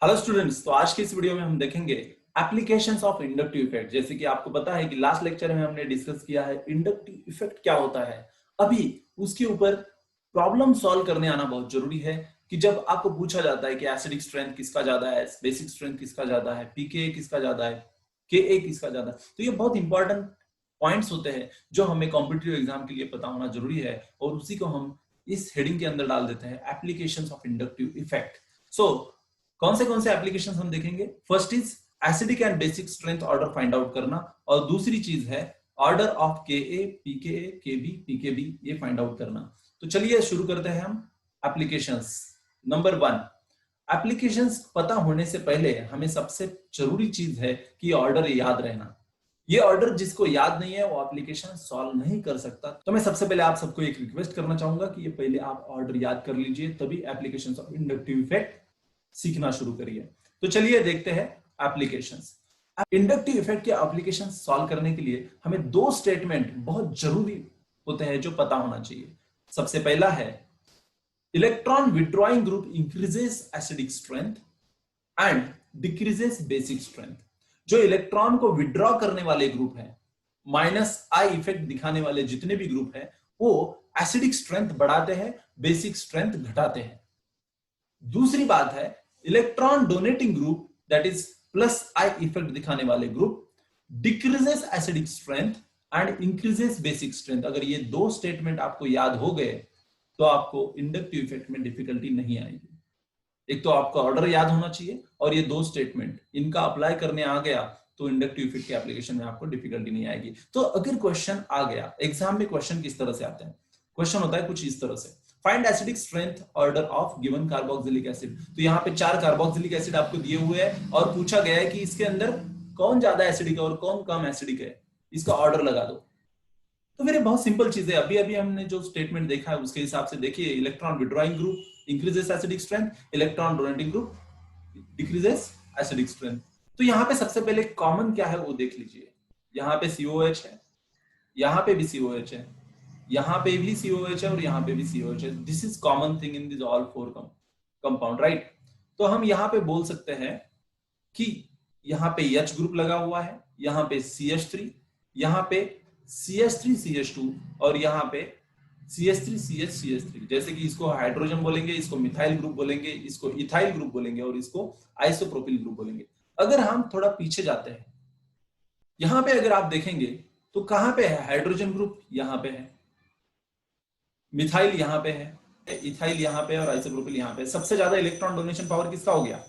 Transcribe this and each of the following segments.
Hello students, तो आज की इस वीडियो में हम देखेंगे एप्लीकेशंस ऑफ इंडक्टिव इफेक्ट। जैसे कि आपको पता है कि लास्ट लेक्चर में हमने डिस्कस किया है इंडक्टिव इफेक्ट क्या होता है। अभी उसके ऊपर प्रॉब्लम सॉल्व करने आना बहुत जरूरी है कि जब आपको पूछा जाता है कि एसिडिक स्ट्रेंथ किसका ज्यादा है, बेसिक स्ट्रेंथ किसका ज्यादा है, पीके किसका ज्यादा है, के किसका ज्यादा है, तो ये बहुत इंपॉर्टेंट पॉइंट्स होते हैं जो हमें कॉम्पिटिटिव एग्जाम के लिए पता होना जरूरी है। और उसी को हम इस हेडिंग के अंदर डाल देते हैं, एप्लीकेशंस ऑफ इंडक्टिव इफेक्ट। सो कौन से एप्लीकेशन हम देखेंगे? First is acidic and basic strength order find out करना, और दूसरी चीज है ऑर्डर ऑफ के ए, पीके, केबी, पीकेबी, ये फाइंड आउट करना। तो चलिए शुरू करते हैं हम एप्लीकेशंस। नंबर 1, एप्लीकेशंस पता होने से पहले हमें सबसे जरूरी चीज है कि ऑर्डर याद रहना। ये ऑर्डर जिसको याद नहीं है वो एप्लीकेशन सॉल्व नहीं कर सकता। तो मैं सबसे पहले आप सबको एक रिक्वेस्ट करना चाहूंगा कि ये पहले आप ऑर्डर याद कर लीजिए, तभी एप्लीकेशंस ऑफ इंडक्टिव इफेक्ट सीखना शुरू करिए। तो चलिए देखते हैं एप्लीकेशंस। इंडक्टिव इफेक्ट के एप्लीकेशन सॉल्व करने के लिए हमें दो स्टेटमेंट बहुत जरूरी होते हैं जो पता होना चाहिए। सबसे पहला है electron withdrawing group increases acidic strength and decreases basic strength. जो इलेक्ट्रॉन को विड्रॉ करने वाले ग्रुप है, माइनस आई इफेक्ट दिखाने वाले जितने भी ग्रुप है, वो एसिडिक स्ट्रेंथ बढ़ाते हैं, बेसिक स्ट्रेंथ घटाते हैं। दूसरी बात है electron donating group, that is plus I effect दिखाने वाले group, decreases acidic strength and increases basic strength. अगर ये दो स्टेटमेंट आपको याद हो गए तो आपको इंडक्टिव इफेक्ट में डिफिकल्टी नहीं आएगी। एक तो आपका ऑर्डर याद होना चाहिए और ये दो स्टेटमेंट इनका अप्लाई करने आ गया तो इंडक्टिव इफेक्ट के एप्लीकेशन में आपको डिफिकल्टी नहीं आएगी। तो अगर क्वेश्चन आ गया एग्जाम में, क्वेश्चन किस तरह से आते हैं? क्वेश्चन होता है कुछ इस तरह से, find acidic strength order of given carboxylic acid. तो यहाँ पे 4 कार्बोक्सिलिक एसिड आपको दिए हुए हैं और पूछा गया है कि इसके अंदर कौन ज्यादा एसिडिक है और कौन कम एसिडिक है, इसका ऑर्डर लगा दो। तो फिर बहुत सिंपल चीज है, अभी अभी हमने जो स्टेटमेंट देखा है उसके हिसाब से देखिए, electron withdrawing group increases acidic strength, electron donating group decreases acidic strength. तो यहाँ पे सबसे पहले कॉमन क्या है वो देख लीजिए। यहाँ पे COH है, यहाँ पे भी COH है, यहाँ पे भी COH है और यहाँ पे भी COH है। This is common thing in this all 4 compound, right? तो हम यहाँ पे बोल सकते हैं कि यहाँ पे H ग्रुप लगा हुआ है, यहाँ पे CH3, यहाँ पे CH3CH2 और यहाँ पे CH3CH3। जैसे कि इसको हाइड्रोजन बोलेंगे, इसको मिथाइल ग्रुप बोलेंगे, इसको इथाइल ग्रुप बोलेंगे और इसको आइसोप्रोपिल ग्रुप बोलेंगे। अगर हम थोड़ा पीछे जाते हैं, यहाँ पे अगर आप देखेंगे तो कहाँ पे है हाइड्रोजन ग्रुप? यहाँ पे है, मिथाइल यहाँ पे है, इथाइल यहाँ पे और आइसोप्रोपिल यहाँ पे। सबसे ज्यादा इलेक्ट्रॉन डोनेशन पावर किसका हो गया?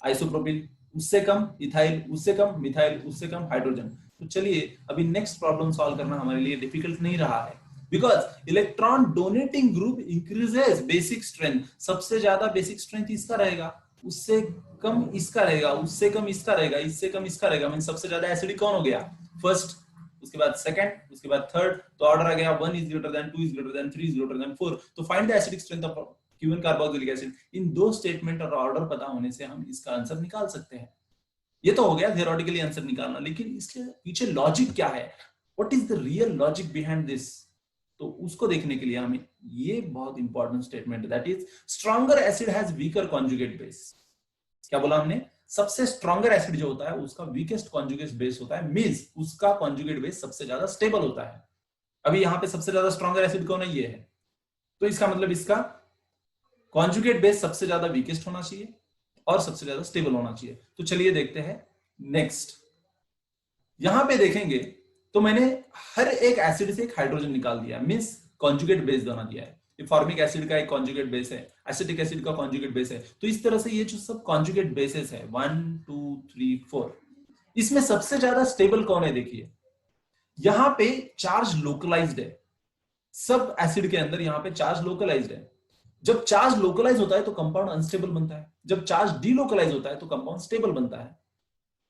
आइसोप्रोपिल, उससे कम इथाइल, उससे कम मिथाइल, उससे कम हाइड्रोजन। तो चलिए अभी नेक्स्ट प्रॉब्लम सॉल्व करना हमारे लिए डिफिकल्ट नहीं रहा है, because electron donating group increases basic strength. सबसे ज्यादा बेसिक स्ट्रेंथ इसका रहेगा, उससे कम इसका रहेगा, उससे कम इसका रहेगा, इससे कम इसका रहेगा। मीन सबसे ज्यादा एसिडिक कौन हो गया? फर्स्ट, उसके बाद सेकंड, उसके बाद थर्ड। तो ऑर्डर आ गया 1 is greater than 2 is greater than 3 is greater than 4। तो find the acidic strength of given carboxylic acid. इन दो स्टेटमेंट और ऑर्डर पता होने से हम इसका आंसर निकाल सकते हैं। ये तो हो गया थियोरेटिकली आंसर निकालना, लेकिन इसके पीछे लॉजिक क्या है? What is the real logic behind this? तो उसको देखने के लिए हमें ये बहुत important statement, that is stronger acid has weaker conjugate base. क्या बोला हमने? सबसे स्ट्रॉन्गर एसिड जो होता है उसका वीकेस्ट कॉन्जुगेट बेस होता है, मींस उसका कॉन्जुगेट बेस सबसे ज्यादा स्टेबल होता है। अभी यहाँ पे सबसे ज्यादा स्ट्रॉन्गर एसिड कौन है? ये है। तो इसका मतलब इसका कॉन्जुगेट बेस सबसे ज्यादा वीकेस्ट होना चाहिए और सबसे ज्यादा स्टेबल होना चाहिए। तो चलिए देखते हैं नेक्स्ट। यहां पे देखेंगे तो मैंने हर एक एसिड से एक हाइड्रोजन निकाल दिया, मींस कॉन्जुगेट बेस बना दिया है। फॉर्मिक एसिड का एक कॉन्जुगेट बेस है, एसिटिक एसिड का कॉन्जुगेट बेस है। तो इस तरह से ये जो सब कॉन्जुगेट बेसेस है 1 2 3 4, इसमें सबसे ज्यादा स्टेबल कौन है? देखिए यहां पे चार्ज लोकलाइज्ड है, सब एसिड के अंदर यहां पे चार्ज लोकलाइज्ड है। जब चार्ज लोकलाइज होता है तो कंपाउंड अनस्टेबल बनता है, जब चार्ज डीलोकलाइज होता है तो कंपाउंड स्टेबल बनता है।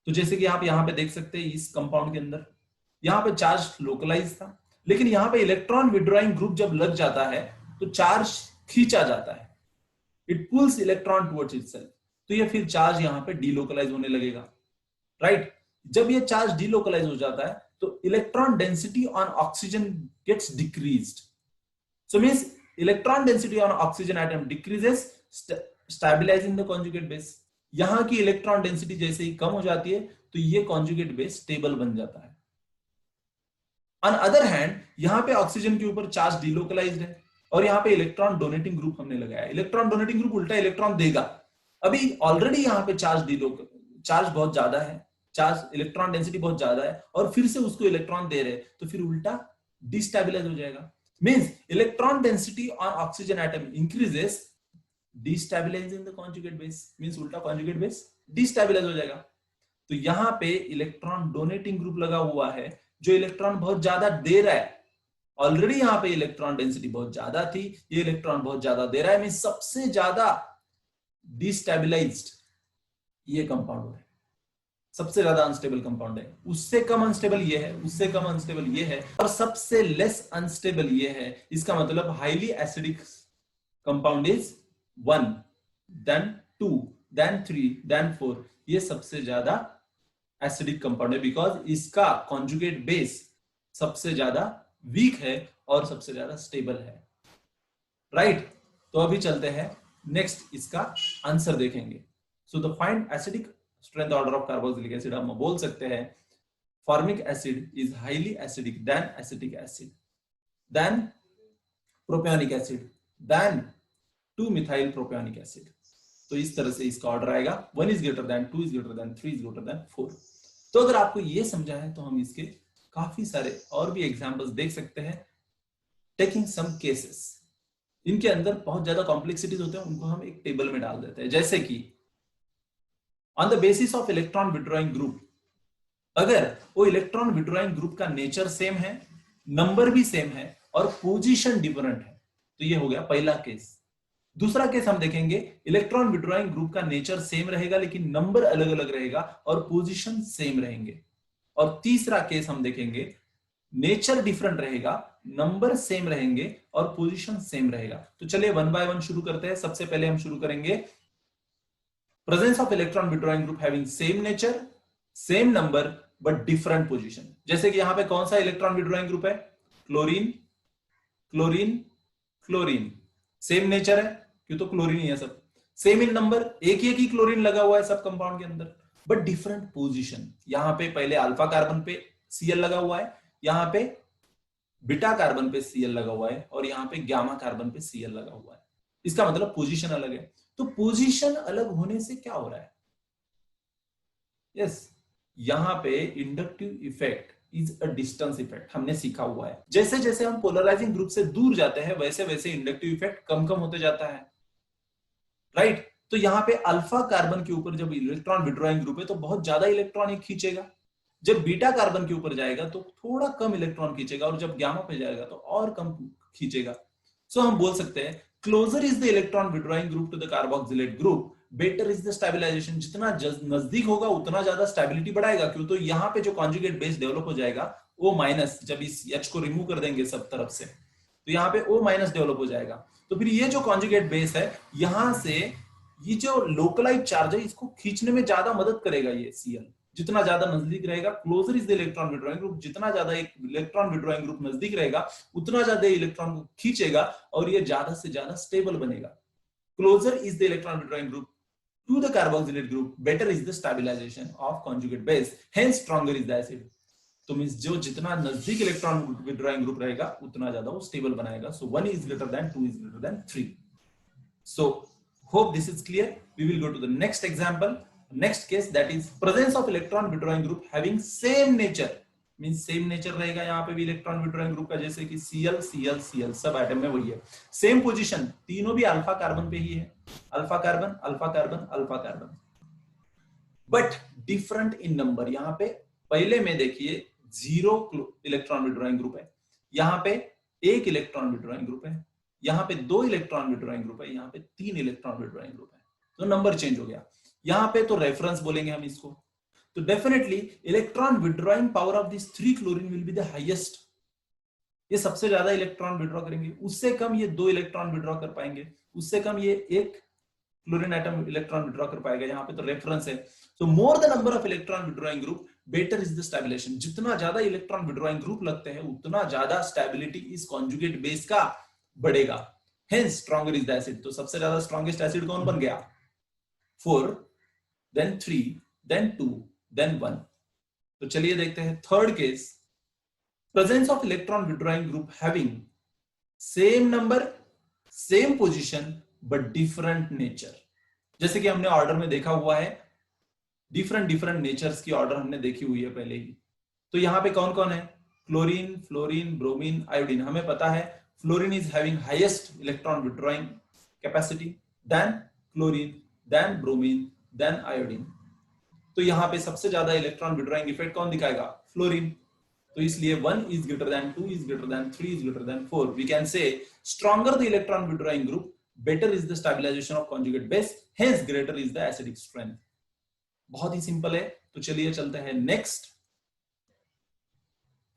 तो जैसे कि आप यहां पे देख सकते हैं इस कंपाउंड के अंदर यहां पे चार्ज लोकलाइज था, लेकिन यहां पे इलेक्ट्रॉन विड्रॉइंग ग्रुप जब लग जाता है तो चार्ज खींचा जाता है, it pools electron towards itself. तो ये फिर चार्ज यहां पे डीलोकलाइज होने लगेगा, राइट? जब ये चार्ज डीलोकलाइज हो जाता है तो electron density on oxygen gets decreased. So means electron density on oxygen atom decreases, stabilizing the conjugate base. यहां की इलेक्ट्रॉन डेंसिटी जैसे ही कम हो जाती है तो ये कॉन्जुगेट बेस स्टेबल बन जाता है। ऑन अदर हैंड यहां पे ऑक्सीजन के ऊपर चार्ज डिलोकलाइज्ड है और यहां पे इलेक्ट्रॉन डोनेटिंग ग्रुप हमने लगाया है। इलेक्ट्रॉन डोनेटिंग ग्रुप उल्टा इलेक्ट्रॉन देगा। अभी ऑलरेडी यहां पे चार्ज बहुत ज्यादा है, चार्ज इलेक्ट्रॉन डेंसिटी बहुत ज्यादा है और फिर से उसको इलेक्ट्रॉन दे रहे तो फिर उल्टा डिस्टेबलाइज हो जाएगा। Means electron density on oxygen atom increases, destabilising the conjugate base, means उल्टा कॉन्जुगेट बेस डिस्टेबलाइज हो जाएगा। तो यहां पे इलेक्ट्रॉन डोनेटिंग ग्रुप लगा हुआ है जो इलेक्ट्रॉन बहुत ज्यादा दे रहा है। ऑलरेडी यहां पे इलेक्ट्रॉन डेंसिटी बहुत ज्यादा थी, ये इलेक्ट्रॉन बहुत ज्यादा दे रहा है, मींस सबसे ज्यादा डिस्टेबलाइज्ड ये कंपाउंड है, सबसे ज्यादा अनस्टेबल कंपाउंड है। उससे कम अनस्टेबल ये है, उससे कम अनस्टेबल ये है और सबसे लेस अनस्टेबल ये है। इसका मतलब highly acidic compound is 1, then 2, then 3, then 4। ये सबसे ज्यादा एसिडिक कंपाउंड है बिकॉज इसका कॉन्जुगेट बेस सबसे ज्यादा वीक है और सबसे ज्यादा स्टेबल है। राइट? तो अभी चलते हैं नेक्स्ट, इसका आंसर देखेंगे। So the find acidic strength order of carboxylic acid हम बोल सकते हैं formic acid is highly acidic than acetic acid, then propionic acid, then 2 methyl propionic acid. तो इस तरह से इसका ऑर्डर आएगा, 1 is greater than, 2 is greater than, 3 is greater than 4। तो अगर आपको ये समझा है तो हम इसके काफी सारे और भी एग्जांपल्स देख सकते हैं, टेकिंग सम केसेस। इनके अंदर बहुत ज्यादा कॉम्प्लेक्सिटीज होते हैं, उनको हम एक टेबल में डाल देते हैं। जैसे कि on the basis of electron withdrawing group, अगर वो इलेक्ट्रॉन विड्रॉइंग ग्रुप का नेचर सेम है, नंबर भी सेम है और पोजीशन डिफरेंट है, तो ये हो गया पहला केस। दूसरा केस हम देखेंगे, इलेक्ट्रॉन विड्रॉइंग ग्रुप का नेचर सेम रहेगा लेकिन नंबर अलग अलग रहेगा और पोजीशन सेम रहेंगे। और तीसरा केस हम देखेंगे, नेचर डिफरेंट रहेगा, नंबर सेम रहेंगे और पोजीशन सेम रहेगा। तो चलिए 1 बाय 1 शुरू करते हैं। सबसे पहले हम शुरू करेंगे presence of electron withdrawing group having same nature, same number but different position. जैसे कि यहां पे कौन सा इलेक्ट्रॉन विड्रॉइंग ग्रुप है? Chlorine, chlorine, chlorine. Same nature है क्यों, तो क्लोरीन ही है सब। सेम इन नंबर, एक ही क्लोरीन लगा हुआ है सब कंपाउंड के अंदर, बट डिफरेंट पोजीशन। यहां पे पहले अल्फा कार्बन पे Cl लगा हुआ है, यहां पे बीटा कार्बन पे Cl लगा हुआ है और यहां पे गामा कार्बन पे Cl लगा हुआ है। इसका मतलब पोजीशन अलग है। तो पोजीशन अलग होने से क्या हो रहा है? यस, यहां पे inductive effect is a distance effect, हमने सीखा हुआ है। जैसे जैसे हम पोलराइजिंग ग्रुप से दूर जाते हैं वैसे वैसे इंडक्टिव इफेक्ट कम कम होते जाता है। राइट? तो यहां पे अल्फा कार्बन के ऊपर जब इलेक्ट्रॉन विड्रॉइंग ग्रुप है तो बहुत ज्यादा इलेक्ट्रॉन ही खींचेगा, जब बीटा कार्बन के ऊपर जाएगा तो थोड़ा कम इलेक्ट्रॉन खींचेगा और जब गामा पे जाएगा तो और कम खींचेगा। सो हम बोल सकते हैं closer is the electron withdrawing group to the carboxylate group, better is the stabilisation. जितना नजदीक होगा उतना ज्यादा स्टेबिलिटी बढ़ाएगा। क्यों, तो यहाँ पे जो कॉन्जुगेट बेस डेवलप हो जाएगा O माइनस, जब इस H को रिमूव कर देंगे सब तरफ से तो यहाँ पे O माइनस डेवलप हो जाएगा। तो फिर ये जो कॉन्जुगेट बेस है यहां से ये जो लोकलाइज चार्ज है इसको खींचने में ज्यादा मदद करेगा ये Cl, जितना ज्यादा नजदीक रहेगा। Closer is the electron withdrawing group, जितना ज्यादा एक इलेक्ट्रॉन विड्रॉइंग ग्रुप नजदीक रहेगा उतना ज्यादा इलेक्ट्रॉन को खींचेगा और ये ज्यादा से ज्यादा स्टेबल बनेगा। Closer is the electron withdrawing group to the carboxylate group, better is the stabilization of conjugate base, hence stronger is the acid। तो मींस जो जितना नजदीक इलेक्ट्रॉन विड्रॉइंग ग्रुप रहेगा उतना ज्यादा वो स्टेबल बनाएगा। सो 1 is greater than 2 is greater than 3। So hope this is clear। We will go to the next example, next case, that is presence of electron withdrawing group having same nature, means same nature रहेगा यहाँ पे भी electron withdrawing group का, जैसे कि Cl Cl Cl सब atom में वही है। सेम पोजीशन, तीनों भी अल्फा कार्बन पे ही है, alpha carbon alpha carbon alpha carbon, but different in number. यहाँ पे पहले में देखिए 0 इलेक्ट्रॉन विड्रॉइंग ग्रुप है, यहाँ पे 1 इलेक्ट्रॉन विड्रॉइंग ग्रुप है, यहाँ पे 2 इलेक्ट्रॉन विड्रॉइंग ग्रुप है, यहाँ पे 3 इलेक्ट्रॉन विड्रॉइंग ग्रुप है। तो नंबर चेंज हो गया। यहाँ पे तो रेफरेंस बोलेंगे हम इसको। तो definitely electron withdrawing power of this 3 chlorine will be the highest. ये सबसे ज्यादा इलेक्ट्रॉन विड्रॉ करेंगे, उससे कम ये 2 इलेक्ट्रॉन विड्रॉ कर पाएंगे, उससे कम ये 1 क्लोरीन एटम इलेक्ट्रॉन विड्रॉ कर पाएगा। यहाँ पे तो रेफरेंस है। So more the number of electron withdrawing group, better is the stabilisation. जितना ज्यादा इलेक्ट्रॉन विड्रॉइंग ग्रुप लगते हैं उतना ज्यादा स्टेबिलिटी इस कॉन्जुगेट बेस का बढ़ेगा, hence stronger is the acid. तो सबसे ज्यादा स्ट्रॉन्गेस्ट एसिड कौन बन गया? 4 then 3, then 2, then 1. तो चलिए देखते हैं third case, presence of electron withdrawing group having same number, same position but different nature. जैसे कि हमने ऑर्डर में देखा हुआ है, डिफरेंट डिफरेंट नेचर्स की ऑर्डर हमने देखी हुई है पहले ही। तो यहाँ पे कौन कौन है, क्लोरीन, फ्लोरीन, ब्रोमीन, आयोडीन। हमें पता है fluorine is having highest electron withdrawing capacity, then chlorine, then bromine, then iodine. तो यहाँ पे सबसे ज्यादा इलेक्ट्रॉन विड्रॉइंग इफेक्ट कौन दिखाएगा, फ्लोरीन। तो इसलिए 1 is greater than 2 is greater than 3 is greater than 4. We can say stronger the electron withdrawing group, better is the stabilization of conjugate base, hence greater is the acidic strength. बहुत ही simple है। तो चलिए चलते हैं next.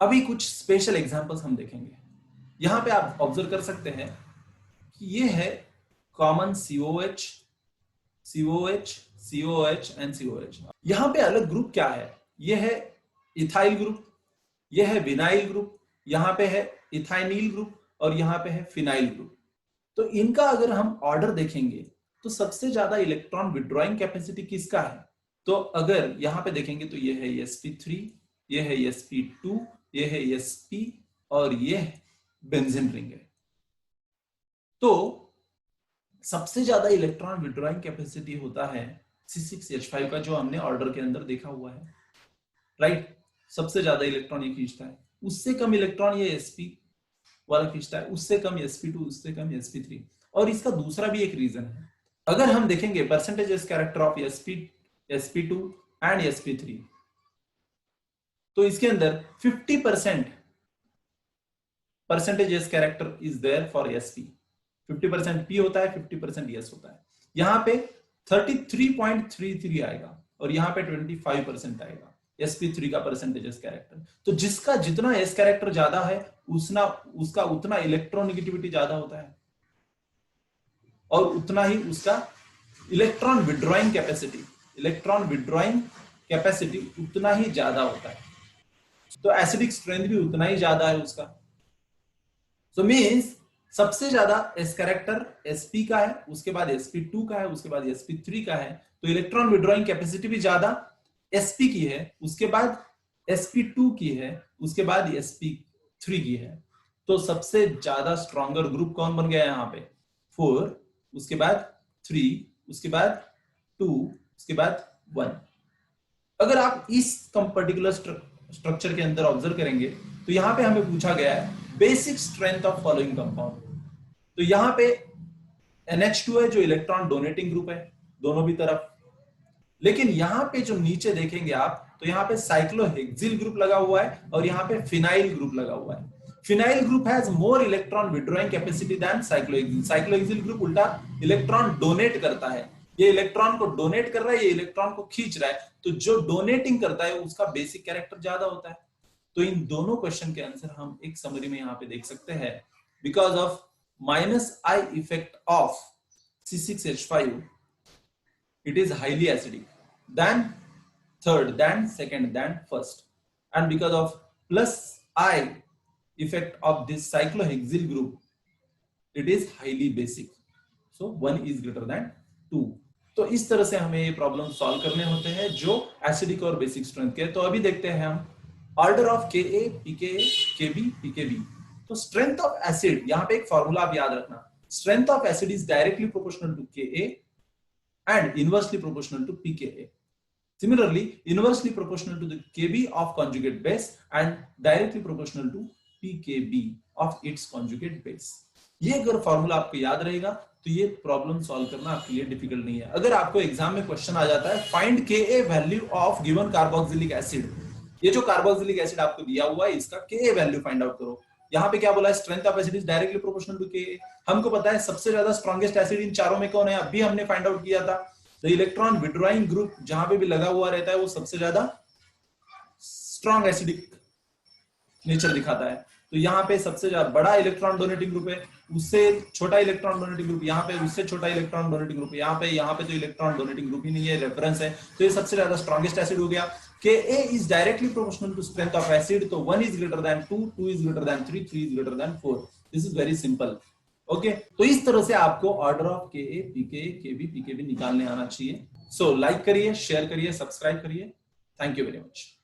अभी कुछ special examples हम देखेंगे। यहां पे आप ऑब्जर्व कर सकते हैं कि ये है common COH, COH, COH and COH। यहां पे अलग ग्रुप क्या है, ये है इथाइल ग्रुप, ये है विनाइल ग्रुप, यहां पे है इथाइनिल ग्रुप और यहां पे है फिनाइल ग्रुप। तो इनका अगर हम ऑर्डर देखेंगे तो सबसे ज्यादा इलेक्ट्रॉन विड्रॉइंग कैपेसिटी किसका है। तो अगर यहां पे देखेंगे तो ये है sp3, ये है sp2, ये है sp और ये बेंजीन रिंग है। तो सबसे ज्यादा इलेक्ट्रॉन विड्रॉइंग कैपेसिटी होता है C6H5 का, जो हमने ऑर्डर के अंदर देखा हुआ है, राइट। सबसे ज्यादा इलेक्ट्रॉन ये खींचता है, उससे कम इलेक्ट्रॉन ये sp वाला खींचता है, उससे कम sp2, उससे कम sp3। और इसका दूसरा भी एक रीजन है। अगर हम देखेंगे percentage character of sp2 and sp3, तो इसके अंदर 50% percentage character is there for sp, 50% p होता है, 50% s होता है। यहां पे 33.33 आएगा और यहां पे 25% आएगा sp3 का परसेंटेज कैरेक्टर। तो जिसका जितना s कैरेक्टर ज्यादा है उसका उतना इलेक्ट्रोनेगेटिविटी ज्यादा होता है और उतना ही उसका इलेक्ट्रॉन विड्रॉइंग कैपेसिटी उतना ही ज्यादा होता है। तो एसिडिक स्ट्रेंथ भी उतना ही ज्यादा है उसका। सो मींस सबसे ज्यादा s कैरेक्टर sp का है, उसके बाद sp2 का है, उसके बाद sp3 का है। तो इलेक्ट्रॉन विड्रॉइंग कैपेसिटी भी ज्यादा sp की है, उसके बाद sp2 की है, उसके बाद sp3 की है। तो सबसे ज्यादा स्ट्रॉन्गर ग्रुप कौन बन गया यहाँ पे, 4, उसके बाद 3, उसके बाद 2, उसके बाद 1। अगर आप इस पर्टिकुलर स्ट्रक्चर के अंदर ऑब्जर्व करेंगे तो यहाँ पे हमें पूछा गया है basic strength of following compound. तो यहाँ पे NH2 है जो इलेक्ट्रॉन डोनेटिंग ग्रुप है दोनों भी तरफ, लेकिन यहाँ पे जो नीचे देखेंगे आप तो यहाँ पे साइक्लोहेक्सिल ग्रुप लगा हुआ है और यहाँ पे फिनाइल ग्रुप लगा हुआ है। Phenyl group has more electron withdrawing capacity than cyclohexyl. Cyclohexyl group उल्टा इलेक्ट्रॉन डोनेट करता है, ये इलेक्ट्रॉन को डोनेट कर रहा है, ये इलेक्ट्रॉन को खींच रहा है। तो जो डोनेटिंग करता है उसका बेसिक कैरेक्टर ज्यादा होता है। तो इन दोनों क्वेश्चन के आंसर हम एक समरी में यहाँ पे देख सकते हैं। Because of -I effect of C6H5 it is highly acidic than third, than second, than first, and because of +I effect of this cyclohexyl group it is highly basic, so 1 is greater than 2। तो इस तरह से हमें ये problem solve करने होते हैं जो एसिडिक और बेसिक स्ट्रेंथ के। तो अभी देखते हैं हम order of Ka, pKa, Kb, pKb। तो स्ट्रेंथ ऑफ एसिड, यहाँ पे एक फॉर्मूला आप याद रखना, strength of acid is directly proportional to Ka and inversely proportional to pKa. Similarly, inversely proportional to the Kb of conjugate base and directly proportional to pKb of its conjugate base. ये अगर formula आपको याद रहेगा तो ये problem solve करना आपके लिए डिफिकल्ट नहीं है। अगर आपको एग्जाम में क्वेश्चन आ जाता है find Ka value of given carboxylic acid, ये जो कार्बोक्सिलिक एसिड आपको दिया हुआ है इसका Ka वैल्यू फाइंड आउट करो। यहाँ पे क्या बोला है, strength of acid is directly proportional to Ka। हमको पता है सबसे ज्यादा स्ट्रॉन्गेस्ट एसिड इन चारों में कौन है, अभी हमने फाइंड आउट किया था। तो इलेक्ट्रॉन विड्रॉइंग ग्रुप जहां पे भी लगा हुआ रहता है वो सबसे ज्यादा स्ट्रॉन्ग एसिडिक नेचर दिखाता है। तो यहाँ पे सबसे ज्यादा बड़ा इलेक्ट्रॉन डोनेटिंग ग्रुप है, उससे छोटा इलेक्ट्रॉन डोनेटिंग ग्रुप यहाँ पे, उससे छोटा इलेक्ट्रॉन डोनेटिंग ग्रुप यहाँ पे तो इलेक्ट्रॉन डोनेटिंग ग्रुप ही नहीं है, रेफरेंस है। तो ये सबसे ज्यादा स्ट्रॉन्गेस्ट एसिड हो गया। Ka is directly proportional to strength of acid, तो 1 is greater than 2, 2 is greater than 3, 3 is greater than 4। This is very simple। Okay, तो इस तरह से आपको order of Ka, pKa, Kb, pKb निकालने आना चाहिए। सो लाइक करिए, शेयर करिए, सब्सक्राइब करिए। Thank you very much.